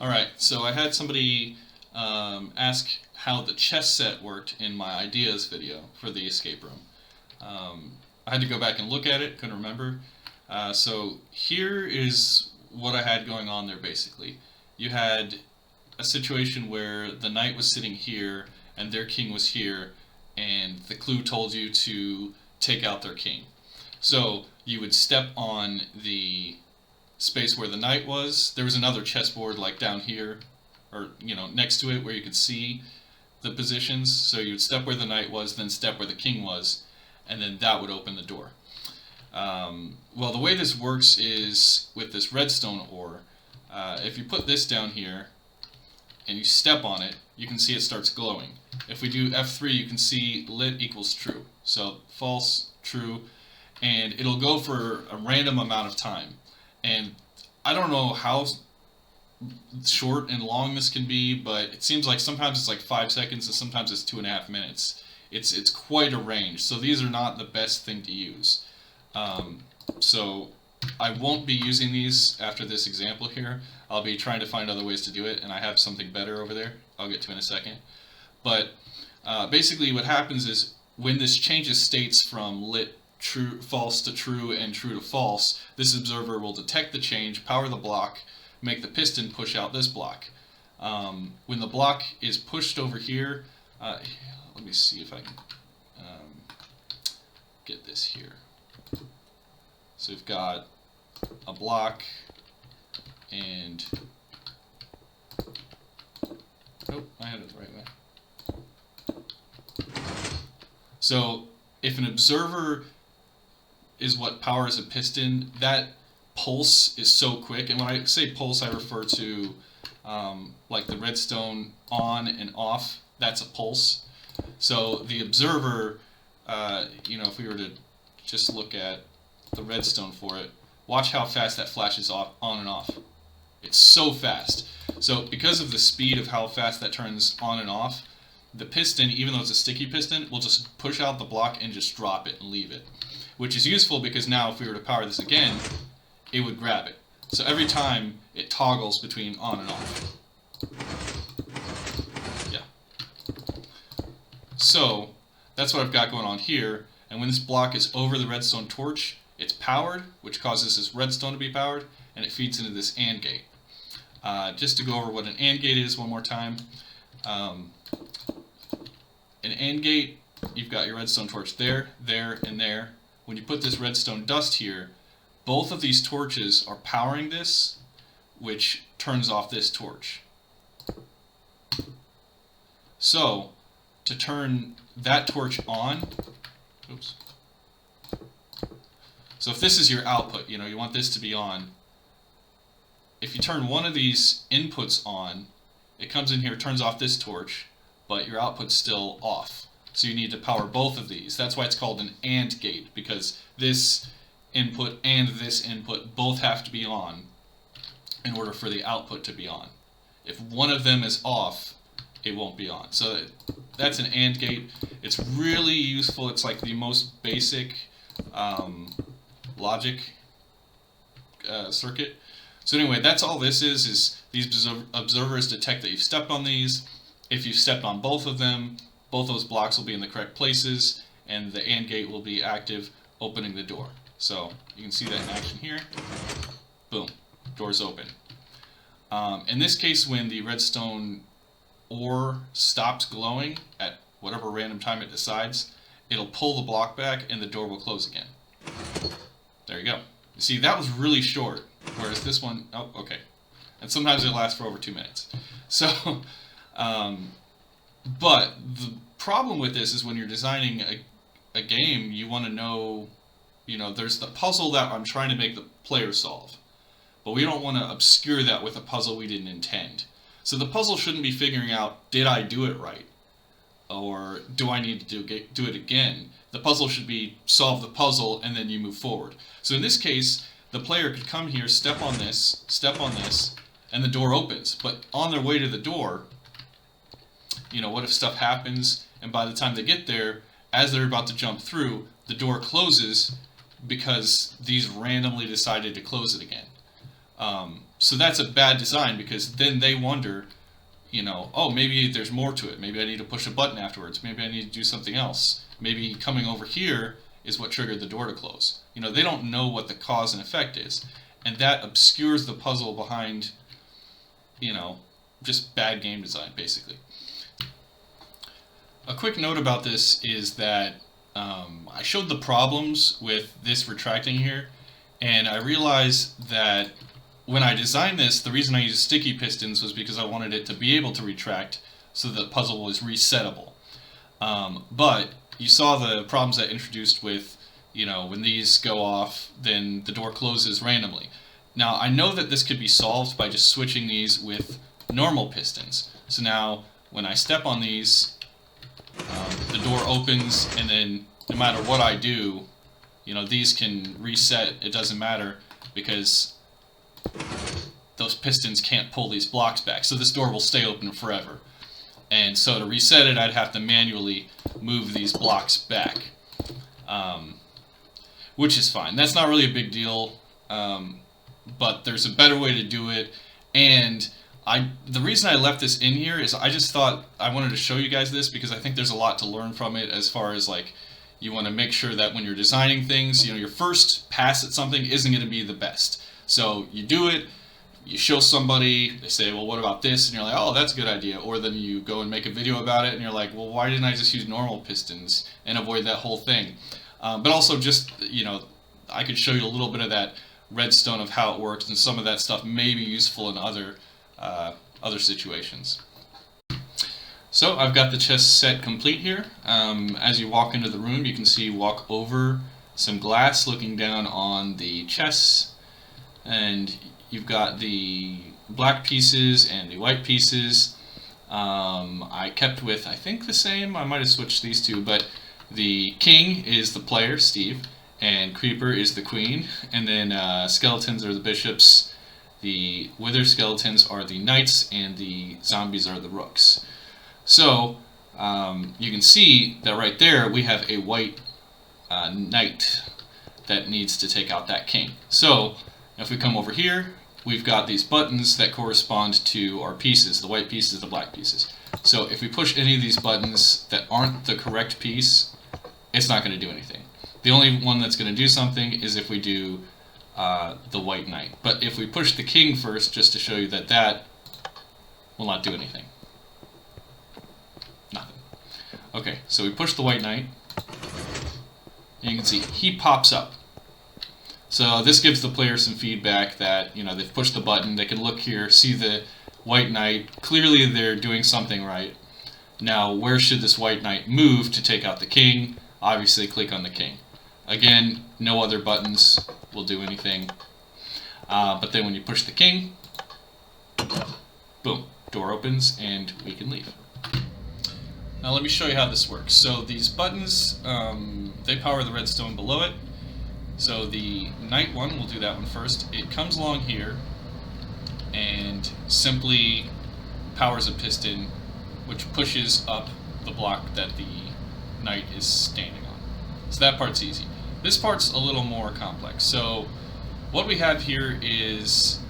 Alright, so I had somebody ask how the chess set worked in my ideas video for the escape room. I had to go back and look at it, couldn't remember. So here is what I had going on there basically. You had a situation where the knight was sitting here and their king was here, and the clue told you to take out their king. So you would step on the space where the knight was. There was another chessboard like down here, or next to it, where you could see the positions. So you would step where the knight was, then step where the king was, and then that would open the door. Well, the way this works is with this redstone ore. If you put this down here and you step on it, you can see it starts glowing. If we do F3, you can see lit equals true. So false, true, and it'll go for a random amount of time. And I don't know how short and long this can be, but it seems like sometimes it's like 5 seconds and sometimes it's 2.5 minutes. It's quite a range, so these are not the best thing to use. So I won't be using these after this example here. I'll be trying to find other ways to do it, and I have something better over there I'll get to in a second. But basically what happens is when this changes states from lit true, false to true, and true to false, this observer will detect the change, power the block, make the piston push out this block. When the block is pushed over here, let me see if I can get this here. So we've got a block and oh, I had it the right way. So if an observer is what powers a piston, that pulse is so quick, and when I say pulse I refer to like the redstone on and off, that's a pulse. So the observer, if we were to just look at the redstone for it, watch how fast that flashes off, on and off. It's so fast. So because of the speed of how fast that turns on and off, the piston, even though it's a sticky piston, will just push out the block and just drop it and leave it. Which is useful because now if we were to power this again, it would grab it. So every time it toggles between on and off. Yeah. So that's what I've got going on here, and when this block is over the redstone torch, it's powered, which causes this redstone to be powered, and it feeds into this AND gate. Just to go over what an AND gate is one more time. An AND gate, you've got your redstone torch there, there, and there. When you put this redstone dust here, both of these torches are powering this, which turns off this torch. So, to turn that torch on, oops. So if this is your output, you want this to be on. If you turn one of these inputs on, it comes in here, turns off this torch, but your output's still off. So you need to power both of these. That's why it's called an AND gate, because this input and this input both have to be on in order for the output to be on. If one of them is off, it won't be on. So that's an AND gate. It's really useful. It's like the most basic logic circuit. So anyway, that's all this is these observers detect that you've stepped on these. If you've stepped on both of them, both those blocks will be in the correct places, and the AND gate will be active, opening the door. So you can see that in action here. Boom, door's open. In this case, when the redstone ore stops glowing at whatever random time it decides, it'll pull the block back and the door will close again. There you go. You see, that was really short, whereas this one, oh, okay. And sometimes it lasts for over 2 minutes. So, but the problem with this is when you're designing a game, you want to know, there's the puzzle that I'm trying to make the player solve. But we don't want to obscure that with a puzzle we didn't intend. So the puzzle shouldn't be figuring out, did I do it right? Or do I need to do it again? The puzzle should be solve the puzzle and then you move forward. So in this case, the player could come here, step on this, and the door opens. But on their way to the door, what if stuff happens and by the time they get there, as they're about to jump through, the door closes because these randomly decided to close it again. So that's a bad design, because then they wonder, you know, oh, maybe there's more to it. Maybe I need to push a button afterwards. Maybe I need to do something else. Maybe coming over here is what triggered the door to close. You know, they don't know what the cause and effect is. And that obscures the puzzle behind, you know, just bad game design, basically. A quick note about this is that I showed the problems with this retracting here, and I realized that when I designed this, the reason I used sticky pistons was because I wanted it to be able to retract so the puzzle was resettable. But you saw the problems that introduced with, you know, when these go off, then the door closes randomly. Now, I know that this could be solved by just switching these with normal pistons. So now, when I step on these, the door opens, and then no matter what I do, you know, these can reset. It doesn't matter, because those pistons can't pull these blocks back. So this door will stay open forever. And so to reset it, I'd have to manually move these blocks back, which is fine. That's not really a big deal, but there's a better way to do it. And the reason I left this in here is I just thought I wanted to show you guys this, because I think there's a lot to learn from it, as far as, like, you want to make sure that when you're designing things, you know, your first pass at something isn't going to be the best. So you do it, you show somebody, they say, well, what about this? And you're like, oh, that's a good idea. Or then you go and make a video about it, and you're like, well, why didn't I just use normal pistons and avoid that whole thing? But also just, you know, I could show you a little bit of that redstone of how it works, and some of that stuff may be useful in other situations. So I've got the chest set complete here. As you walk into the room, you can see walk over some glass looking down on the chests, and you've got the black pieces and the white pieces. I kept with, I think, the same. I might have switched these two, but the king is the player, Steve, and creeper is the queen, and then skeletons are the bishops, the wither skeletons are the knights, and the zombies are the rooks. So you can see that right there we have a white knight that needs to take out that king. So if we come over here, we've got these buttons that correspond to our pieces, the white pieces, the black pieces. So if we push any of these buttons that aren't the correct piece, it's not going to do anything. The only one that's going to do something is if we do the white knight. But if we push the king first, just to show you that that will not do anything. Nothing. Okay, so we push the white knight, and you can see he pops up. So this gives the player some feedback that, you know, they've pushed the button. They can look here, see the white knight. Clearly they're doing something right. Now, where should this white knight move to take out the king? Obviously, click on the king. Again, no other buttons will do anything. But then when you push the king, boom, door opens and we can leave. Now let me show you how this works. So these buttons, they power the redstone below it. So the knight one, we'll do that one first. It comes along here and simply powers a piston, which pushes up the block that the knight is standing on. So that part's easy. This part's a little more complex. So what we have here is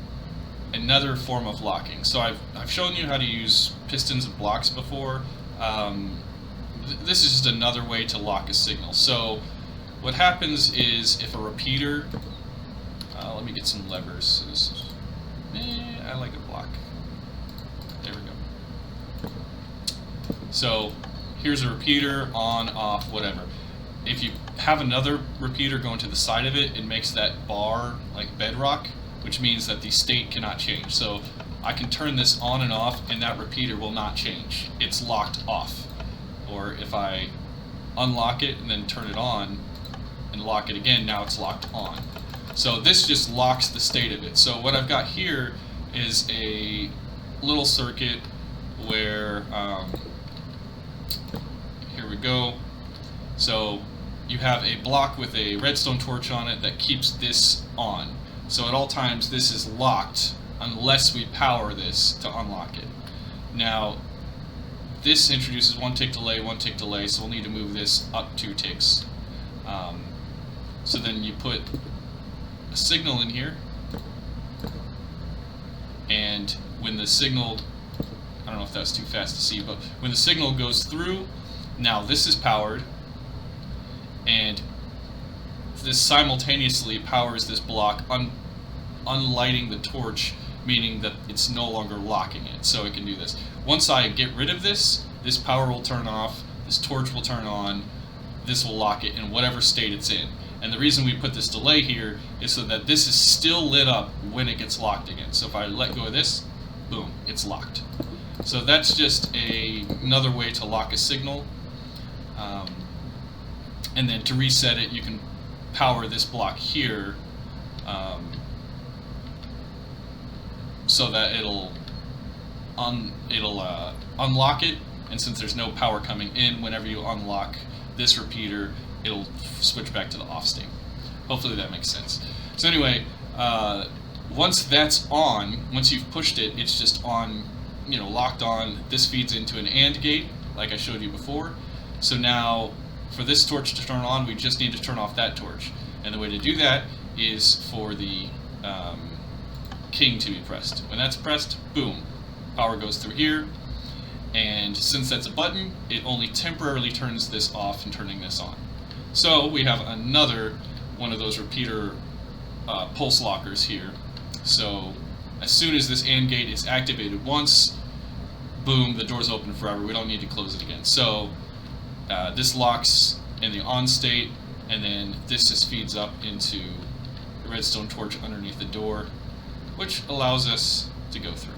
another form of locking. So I've shown you how to use pistons and blocks before. This is just another way to lock a signal. So what happens is if a repeater, let me get some levers. I like a block. There we go. So here's a repeater, on, off, whatever. If you have another repeater going to the side of it, it makes that bar like bedrock, which means that the state cannot change. So I can turn this on and off, and that repeater will not change. It's locked off. Or if I unlock it and then turn it on and lock it again, now it's locked on. So this just locks the state of it. So what I've got here is a little circuit where, here we go. So you have a block with a redstone torch on it that keeps this on. So at all times this is locked unless we power this to unlock it. Now this introduces 1 tick delay, 1 tick delay, so we'll need to move this up 2 ticks. So then you put a signal in here, and when the signal, I don't know if that's too fast to see, but when the signal goes through, now this is powered, and this simultaneously powers this block, unlighting the torch, meaning that it's no longer locking it, so it can do this. Once I get rid of this, this power will turn off, this torch will turn on, this will lock it in whatever state it's in. And the reason we put this delay here is so that this is still lit up when it gets locked again. So if I let go of this, boom, it's locked. So that's just another way to lock a signal. And then to reset it, you can power this block here, so that it'll unlock it. And since there's no power coming in, whenever you unlock this repeater, it'll switch back to the off state. Hopefully that makes sense. So anyway, once that's on, once you've pushed it, it's just on, locked on. This feeds into an AND gate, like I showed you before. So now, for this torch to turn on, we just need to turn off that torch. And the way to do that is for the king to be pressed. When that's pressed, boom, power goes through here. And since that's a button, it only temporarily turns this off and turning this on. So we have another one of those repeater pulse lockers here. So as soon as this AND gate is activated once, boom, the door's open forever. We don't need to close it again. So this locks in the on state, and then this just feeds up into the redstone torch underneath the door, which allows us to go through.